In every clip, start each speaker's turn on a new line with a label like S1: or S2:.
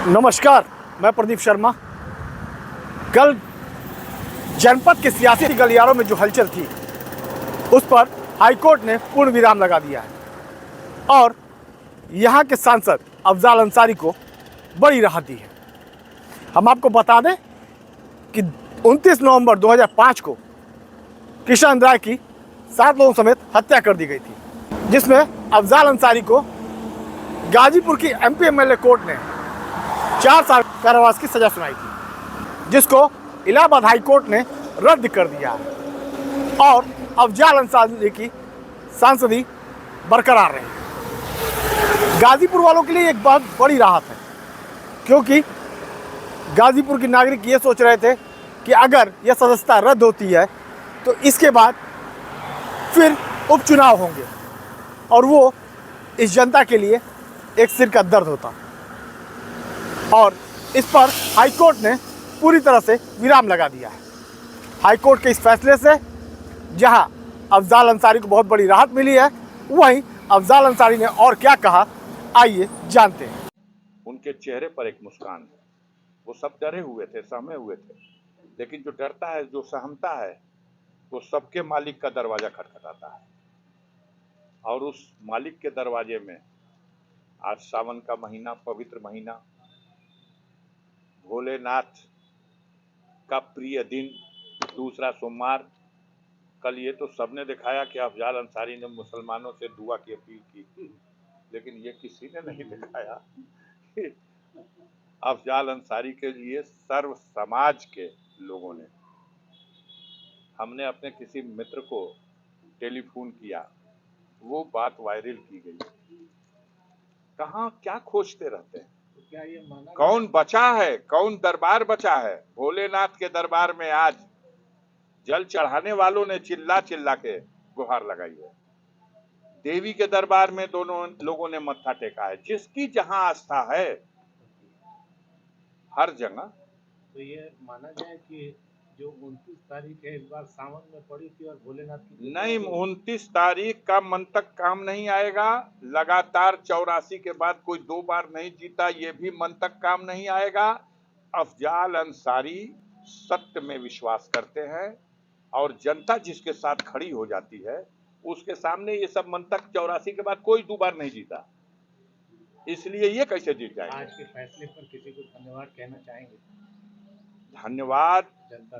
S1: नमस्कार, मैं प्रदीप शर्मा। कल जनपद के सियासी गलियारों में जो हलचल थी उस पर हाईकोर्ट ने पूर्ण विराम लगा दिया है और यहाँ के सांसद अफजाल अंसारी को बड़ी राहत दी है। हम आपको बता दें कि 29 नवंबर 2005 को किशन राय की 7 लोगों समेत हत्या कर दी गई थी, जिसमें अफजाल अंसारी को गाजीपुर की एमपी एमएलए कोर्ट ने 4 साल कारावास की सजा सुनाई थी, जिसको इलाहाबाद हाई कोर्ट ने रद्द कर दिया है और अफजाल अंसारी की सांसदी बरकरार रही। गाजीपुर वालों के लिए एक बहुत बड़ी राहत है, क्योंकि गाजीपुर के नागरिक ये सोच रहे थे कि अगर यह सदस्यता रद्द होती है तो इसके बाद फिर उपचुनाव होंगे और वो इस जनता के लिए एक सिर का दर्द होता। और इस पर हाईकोर्ट ने पूरी तरह से विराम लगा दिया है। हाईकोर्ट के इस फैसले से जहां अफजाल अंसारी को बहुत बड़ी राहत मिली है, वहीं अफजाल अंसारी ने और क्या कहा, आइए जानते हैं।
S2: उनके चेहरे पर एक मुस्कान है। वो सब डरे हुए थे, सहमे हुए थे, लेकिन जो डरता है, जो सहमता है, वो सबके मालिक का दरवाजा खटखटाता है। और उस मालिक के दरवाजे में आज सावन का महीना, पवित्र महीना, भोलेनाथ का प्रिय दिन, दूसरा सोमवार। कल ये तो सबने दिखाया कि अफजाल अंसारी ने मुसलमानों से दुआ की अपील की, लेकिन ये किसी ने नहीं दिखाया कि अफजाल अंसारी के लिए सर्व समाज के लोगों ने, हमने अपने किसी मित्र को टेलीफोन किया, वो बात वायरल की गई। कहाँ क्या खोजते रहते हैं?
S3: क्या ये माना
S2: कौन बचा है, कौन दरबार बचा है? भोलेनाथ के दरबार में आज जल चढ़ाने वालों ने चिल्ला चिल्ला के गुहार लगाई है। देवी के दरबार में दोनों लोगों ने मत्था टेका है। जिसकी जहां आस्था है, हर जगह।
S3: तो ये माना जाए कि जो 29 तारीख है इस बार सावन में पड़ी थी और भोलेनाथ की
S2: नहीं, 29 तारीख का मंतक काम नहीं आएगा। लगातार 84 के बाद कोई 2 बार नहीं जीता, ये भी मंतक काम नहीं आएगा। अफजाल अंसारी सत्य में विश्वास करते हैं और जनता जिसके साथ खड़ी हो जाती है उसके सामने ये सब मंतक 84 के बाद कोई 2 बार नहीं जीता, इसलिए ये कैसे जीत जाएंगे?
S3: आज के फैसले पर किसी को धन्यवाद कहना चाहेंगे?
S2: धन्यवाद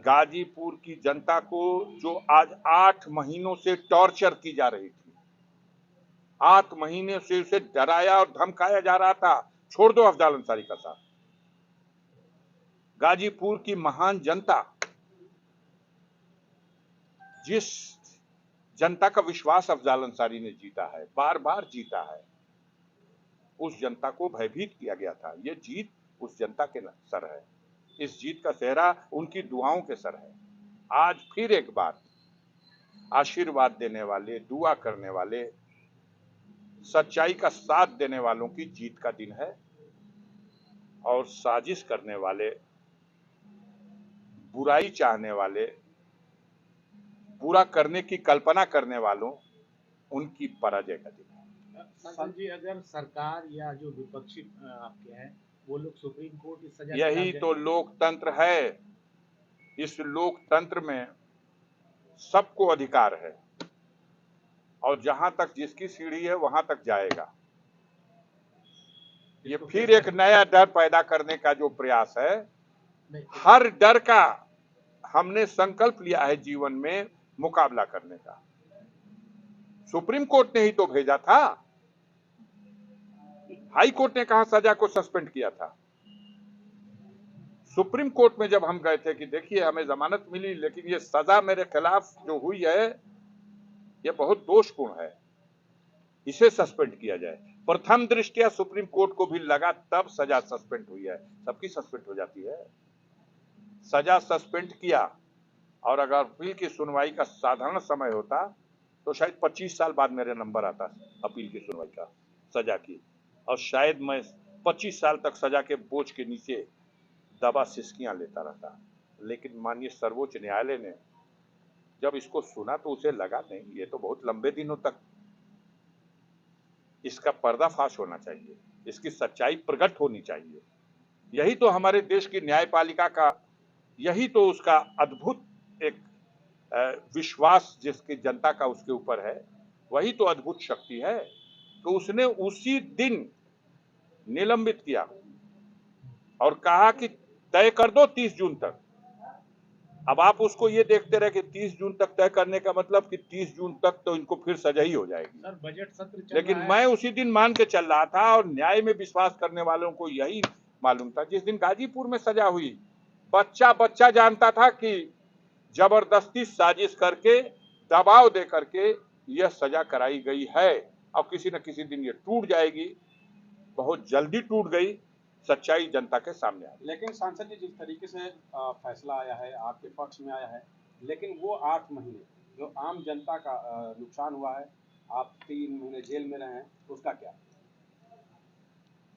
S2: गाजीपुर की जनता को, जो आज 8 महीनों से टॉर्चर की जा रही थी। 8 महीने से उसे डराया और धमकाया जा रहा था, छोड़ दो अफजाल अंसारी का साथ। गाजीपुर की महान जनता, जिस जनता का विश्वास अफजाल अंसारी ने जीता है, बार बार जीता है, उस जनता को भयभीत किया गया था। ये जीत उस जनता के सर है, इस जीत का सेहरा उनकी दुआओं के सर है। आज फिर एक बार आशीर्वाद देने वाले, दुआ करने वाले, सच्चाई का साथ देने वालों की जीत का दिन है और साजिश करने वाले, बुराई चाहने वाले, बुरा करने की कल्पना करने वालों, उनकी पराजय का दिन है।
S3: संजय जी, अगर सरकार या जो विपक्षी आपके हैं वो लोग सुप्रीम कोर्ट की सजा,
S2: यही तो लोकतंत्र है। इस लोकतंत्र में सबको अधिकार है और जहां तक जिसकी सीढ़ी है वहां तक जाएगा। ये फिर एक नया डर पैदा करने का जो प्रयास है, हर डर का हमने संकल्प लिया है जीवन में मुकाबला करने का। सुप्रीम कोर्ट ने ही तो भेजा था, हाई कोर्ट ने कहा सजा को सस्पेंड किया था। सुप्रीम कोर्ट में जब हम गए थे कि देखिए हमें जमानत मिली, लेकिन ये सजा मेरे खिलाफ जो हुई है ये बहुत दोषपूर्ण है, इसे सस्पेंड किया जाए। प्रथम दृष्टया सुप्रीम कोर्ट को भी लगा, तब सजा सस्पेंड हुई है। सबकी सस्पेंड हो जाती है। सजा सस्पेंड किया, और अगर अपील की सुनवाई का साधारण समय होता तो शायद 25 साल बाद मेरे नंबर आता अपील की सुनवाई का, सजा की, और शायद मैं 25 साल तक सजा के बोझ के नीचे दबा सिसकियां लेता रहता। लेकिन माननीय सर्वोच्च न्यायालय ने जब इसको सुना तो उसे लगा नहीं, ये तो बहुत लंबे दिनों तक इसका पर्दाफाश होना चाहिए, इसकी सच्चाई प्रकट होनी चाहिए। यही तो हमारे देश की न्यायपालिका का, यही तो उसका अद्भुत एक विश्वास जिसकी जनता का उसके ऊपर है, वही तो अद्भुत शक्ति है। तो उसने उसी दिन निलंबित किया और कहा कि तय कर दो 30 जून तक। अब आप उसको ये देखते रहे कि 30 जून तक तय करने का मतलब कि 30 जून तक तो इनको फिर सजा ही हो जाएगी।
S3: सर बजट सत्र चल
S2: लेकिन
S3: रहा है।
S2: मैं उसी दिन मान के चल रहा था और न्याय में विश्वास करने वालों को यही मालूम था। जिस दिन गाजीपुर में सजा हुई, बच्चा बच्चा जानता था कि जबरदस्ती साजिश करके, दबाव दे करके यह सजा कराई गई है और किसी न किसी दिन ये टूट जाएगी। बहुत जल्दी टूट गई, सच्चाई जनता के सामने आई।
S4: लेकिन सांसद जी, जिस तरीके से फैसला आया है, आपके पक्ष में आया है, लेकिन वो 8 महीने जो आम जनता का नुकसान हुआ है, आप 3 महीने जेल में रहे हैं, उसका क्या?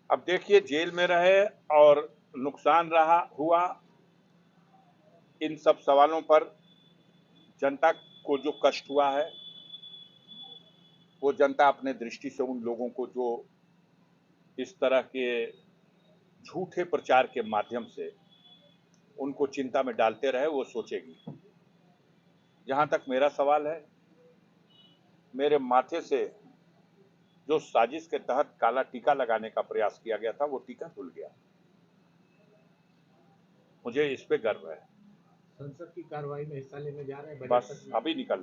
S2: अब देखिए, जेल में रहे और नुकसान रहा हुआ, इन सब सवालों पर जनता को जो कष्ट हुआ है वो जनता अपने दृष्टि से उन लोगों को जो इस तरह के झूठे प्रचार के माध्यम से उनको चिंता में डालते रहे वो सोचेगी। जहां तक मेरा सवाल है, मेरे माथे से जो साजिश के तहत काला टीका लगाने का प्रयास किया गया था वो टीका धुल गया। मुझे इस पे गर्व है।
S3: संसद की कार्रवाई में हिस्सा लेने जा रहे हैं बजट
S2: बस
S3: सत्र में।
S2: अभी निकल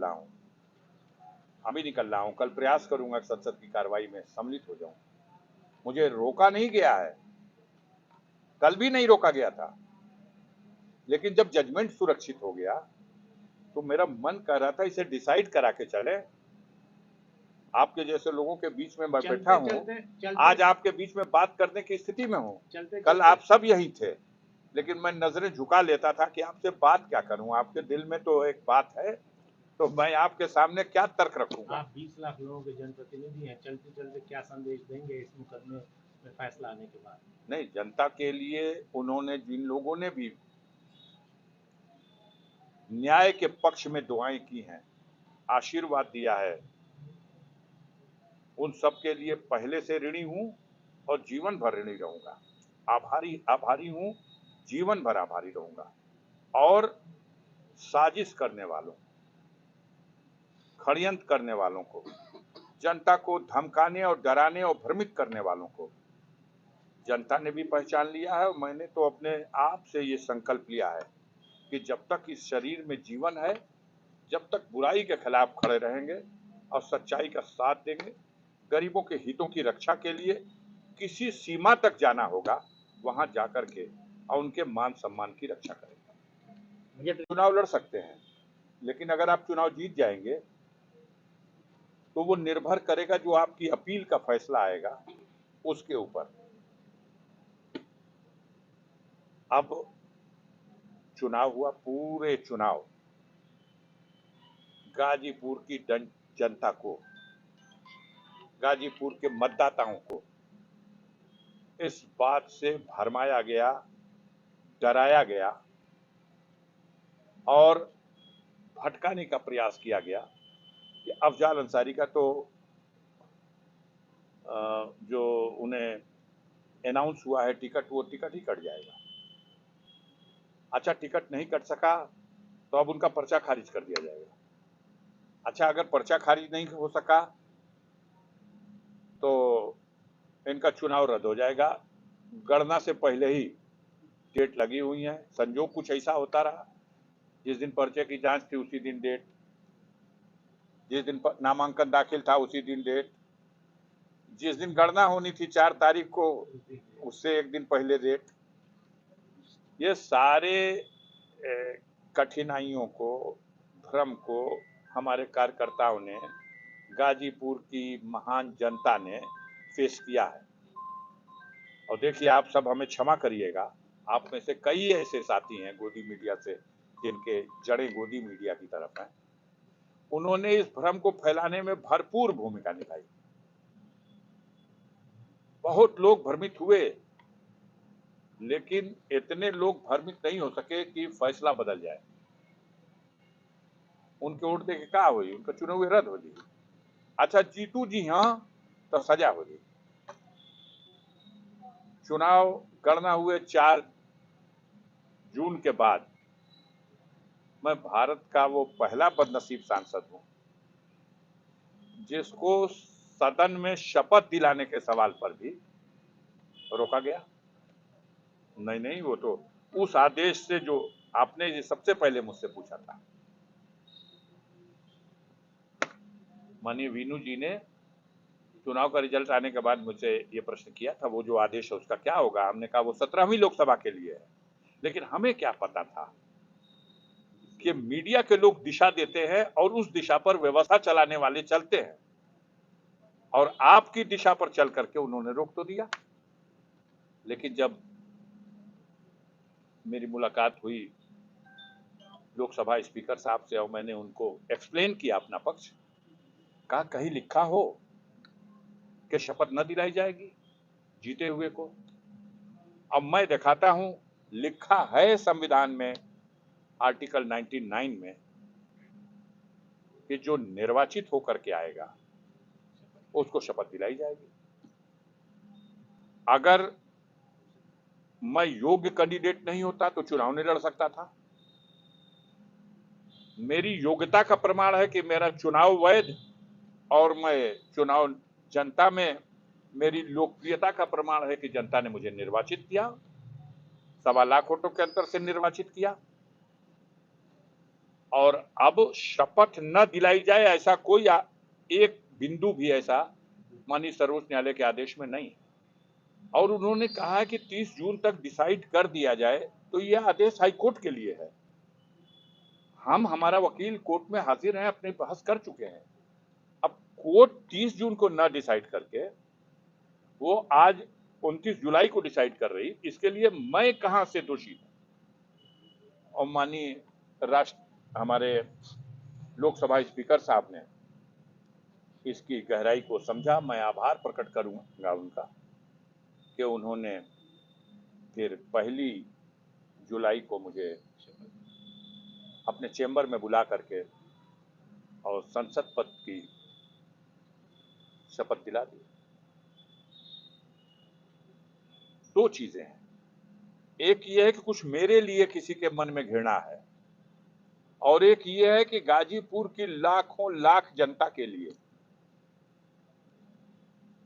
S2: रहा हूं, कल प्रयास करूंगा संसद की कार्रवाई में सम्मिलित हो जाऊं। मुझे रोका नहीं गया है, कल भी नहीं रोका गया था, लेकिन जब जजमेंट सुरक्षित हो गया तो मेरा मन कर रहा था इसे डिसाइड करा के चले। आपके जैसे लोगों के बीच में मैं बैठा हूं, आज आपके बीच में बात करने की स्थिति में हूं। कल आप सब यही थे, लेकिन मैं नजरें झुका लेता था कि आपसे बात क्या करूं। आपके दिल में तो एक बात है, तो मैं आपके सामने क्या तर्क रखूंगा।
S3: आप 20 लाख लोगों के जनप्रतिनिधि हैं, चलते चलते क्या संदेश देंगे इस मुकदमे में फैसला आने के बाद?
S2: नहीं, जनता के लिए उन्होंने, जिन लोगों ने भी न्याय के पक्ष में दुआएं की हैं, आशीर्वाद दिया है, उन सब के लिए पहले से ऋणी हूं और जीवन भर ऋणी रहूंगा। आभारी हूं, जीवन भर आभारी रहूंगा। और साजिश करने वालों, षड्यंत्र करने वालों को, जनता को धमकाने और डराने और भ्रमित करने वालों को जनता ने भी पहचान लिया है। और मैंने तो अपने आप से ये संकल्प लिया है कि जब तक इस शरीर में जीवन है, जब तक बुराई के खिलाफ खड़े रहेंगे और सच्चाई का साथ देंगे, गरीबों के हितों की रक्षा के लिए किसी सीमा तक जाना होगा, वहां जाकर के और उनके मान सम्मान की रक्षा करेंगे। चुनाव लड़ सकते हैं, लेकिन अगर आप चुनाव जीत जाएंगे तो वो निर्भर करेगा जो आपकी अपील का फैसला आएगा उसके ऊपर। अब चुनाव हुआ, पूरे चुनाव गाजीपुर की जनता को, गाजीपुर के मतदाताओं को इस बात से भरमाया गया, डराया गया और भटकाने का प्रयास किया गया कि अफजाल अंसारी का तो जो उन्हें अनाउंस हुआ है टिकट, वो टिकट ही कट जाएगा। अच्छा, टिकट नहीं कट सका तो अब उनका पर्चा खारिज कर दिया जाएगा। अच्छा, अगर पर्चा खारिज नहीं हो सका तो इनका चुनाव रद्द हो जाएगा। गणना से पहले ही डेट लगी हुई है। संजोग कुछ ऐसा होता रहा, जिस दिन पर्चे की जांच थी उसी दिन डेट, जिस दिन नामांकन दाखिल था उसी दिन डेट, जिस दिन गणना होनी थी 4 तारीख को उससे एक दिन पहले डेट। ये सारे कठिनाइयों को, भ्रम को हमारे कार्यकर्ताओं ने, गाजीपुर की महान जनता ने फेस किया है। और देखिए, आप सब हमें क्षमा करिएगा, आप में से कई ऐसे साथी हैं गोदी मीडिया से जिनके जड़ें गोदी मीडिया की तरफ हैं। उन्होंने इस भ्रम को फैलाने में भरपूर भूमिका निभाई। बहुत लोग भ्रमित हुए, लेकिन इतने लोग भ्रमित नहीं हो सके कि फैसला बदल जाए। उनके वोट देके क्या हुई, उनका चुनाव रद्द हो जी। अच्छा, जीतू जी हाँ तो सजा हो जी। चुनाव गणना हुए 4 जून के बाद मैं भारत का वो पहला बदनसीब सांसद हूं जिसको सदन में शपथ दिलाने के सवाल पर भी रोका गया। नहीं, वो तो उस आदेश से जो आपने ये सबसे पहले मुझसे पूछा था, माननीय वीनू जी ने चुनाव का रिजल्ट आने के बाद मुझसे ये प्रश्न किया था, वो जो आदेश है उसका क्या होगा। हमने कहा वो 17वीं लोकसभा के लिए है, लेकिन हमें क्या पता था कि मीडिया के लोग दिशा देते हैं और उस दिशा पर व्यवस्था चलाने वाले चलते हैं, और आपकी दिशा पर चल करके उन्होंने रोक तो दिया। लेकिन जब मेरी मुलाकात हुई लोकसभा स्पीकर साहब से और मैंने उनको एक्सप्लेन किया अपना पक्ष, कहा कहीं लिखा हो कि शपथ न दिलाई जाएगी जीते हुए को। अब मैं दिखाता हूं, लिखा है संविधान में आर्टिकल 99 में कि जो निर्वाचित होकर के आएगा उसको शपथ दिलाई जाएगी। अगर मैं योग्य कैंडिडेट नहीं होता तो चुनाव नहीं लड़ सकता था। मेरी योग्यता का प्रमाण है कि मेरा चुनाव वैध, और मैं चुनाव जनता में मेरी लोकप्रियता का प्रमाण है कि जनता ने मुझे निर्वाचित किया, 1.25 लाख वोटों के अंतर से निर्वाचित किया। और अब शपथ न दिलाई जाए ऐसा कोई एक बिंदु भी ऐसा माननीय सर्वोच्च न्यायालय के आदेश में नहीं है। और उन्होंने कहा कि 30 जून तक डिसाइड कर दिया जाए, तो यह आदेश हाईकोर्ट के लिए है। हमारा वकील कोर्ट में हाजिर हैं, अपने बहस कर चुके हैं। अब कोर्ट 30 जून को न डिसाइड करके वो आज 29 जुलाई को डिसाइड कर रही, इसके लिए मैं कहां से दोषी हूं। और माननीय हमारे लोकसभा स्पीकर साहब ने इसकी गहराई को समझा। मैं आभार प्रकट करूंगा उनका कि उन्होंने फिर 1 जुलाई को मुझे अपने चेंबर में बुला करके और संसद पद की शपथ दिला दी। 2 चीजें हैं, एक ये है कि कुछ मेरे लिए किसी के मन में घृणा है, और एक ये है कि गाजीपुर की लाखों लाख जनता के लिए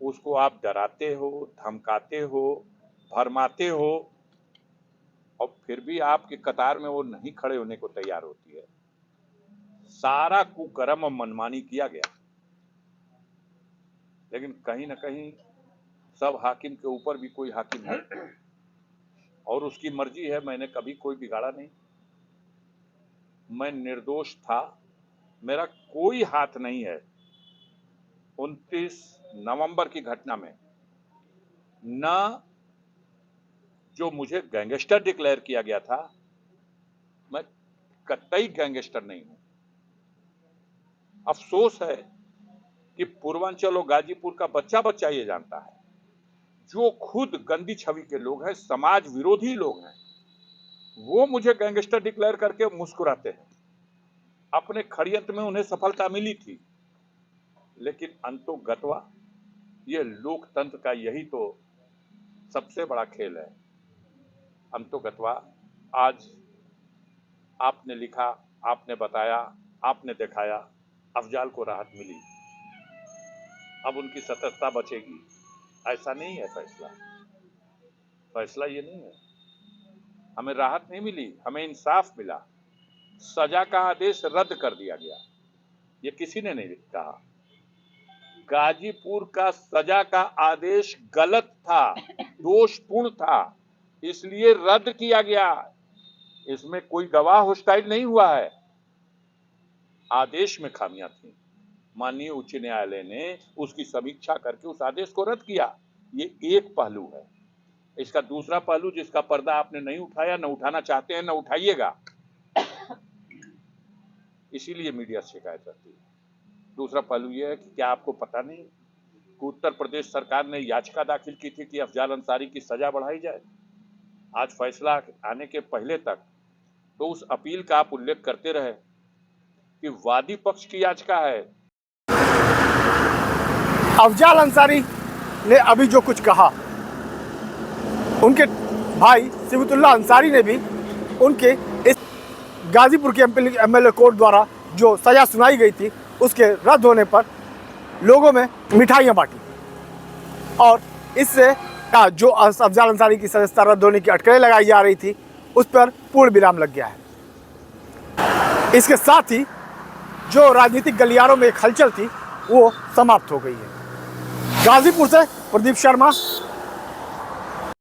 S2: उसको आप डराते हो, धमकाते हो, भरमाते हो, और फिर भी आपकी कतार में वो नहीं खड़े होने को तैयार होती है। सारा कुकर्म और मनमानी किया गया, लेकिन कहीं ना कहीं सब हाकिम के ऊपर भी कोई हाकिम है, और उसकी मर्जी है। मैंने कभी कोई बिगाड़ा नहीं, मैं निर्दोष था, मेरा कोई हाथ नहीं है 29 नवंबर की घटना में। न जो मुझे गैंगस्टर डिक्लेयर किया गया था, मैं कतई गैंगस्टर नहीं हूं। अफसोस है कि पूर्वांचल और गाजीपुर का बच्चा बच्चा ये जानता है, जो खुद गंदी छवि के लोग हैं, समाज विरोधी लोग हैं, वो मुझे गैंगस्टर डिक्लेयर करके मुस्कुराते हैं। अपने षड्यंत्र में उन्हें सफलता मिली थी, लेकिन अंतोगत्वा ये लोकतंत्र का यही तो सबसे बड़ा खेल है। अंतोगत्वा आज आपने लिखा, आपने बताया, आपने दिखाया, अफजाल को राहत मिली, अब उनकी सतर्कता बचेगी, ऐसा नहीं है। फैसला ये नहीं है। हमें राहत नहीं मिली, हमें इंसाफ मिला। सजा का आदेश रद्द कर दिया गया, ये किसी ने नहीं कहा। गाजीपुर का सजा का आदेश गलत था, दोषपूर्ण था, इसलिए रद्द किया गया। इसमें कोई गवाह हॉस्टाइल नहीं हुआ है, आदेश में खामियां थी। माननीय उच्च न्यायालय ने उसकी समीक्षा करके उस आदेश को रद्द किया। ये एक पहलू है। इसका दूसरा पहलू जिसका पर्दा आपने नहीं उठाया, न उठाना चाहते हैं, न उठाइएगा, इसीलिए मीडिया शिकायत करती है। दूसरा पहलू यह है कि क्या आपको पता नहीं कि उत्तर प्रदेश सरकार ने याचिका दाखिल की थी कि अफजाल अंसारी की सजा बढ़ाई जाए। आज फैसला आने के पहले तक तो उस अपील का आप उल्लेख करते रहे कि वादी पक्ष की याचिका है।
S1: अफजाल अंसारी ने अभी जो कुछ कहा उनके भाई सिबतुल्ला अंसारी ने भी उनके इस गाजीपुर के एमएलए कोर्ट द्वारा जो सज़ा सुनाई गई थी उसके रद्द होने पर लोगों में मिठाइयाँ बांटी और इससे जो अफजल अंसारी की सदस्यता रद्द होने की अटकलें लगाई जा रही थी उस पर पूर्ण विराम लग गया है। इसके साथ ही जो राजनीतिक गलियारों में एक हलचल थी वो समाप्त हो गई है। गाजीपुर से प्रदीप शर्मा,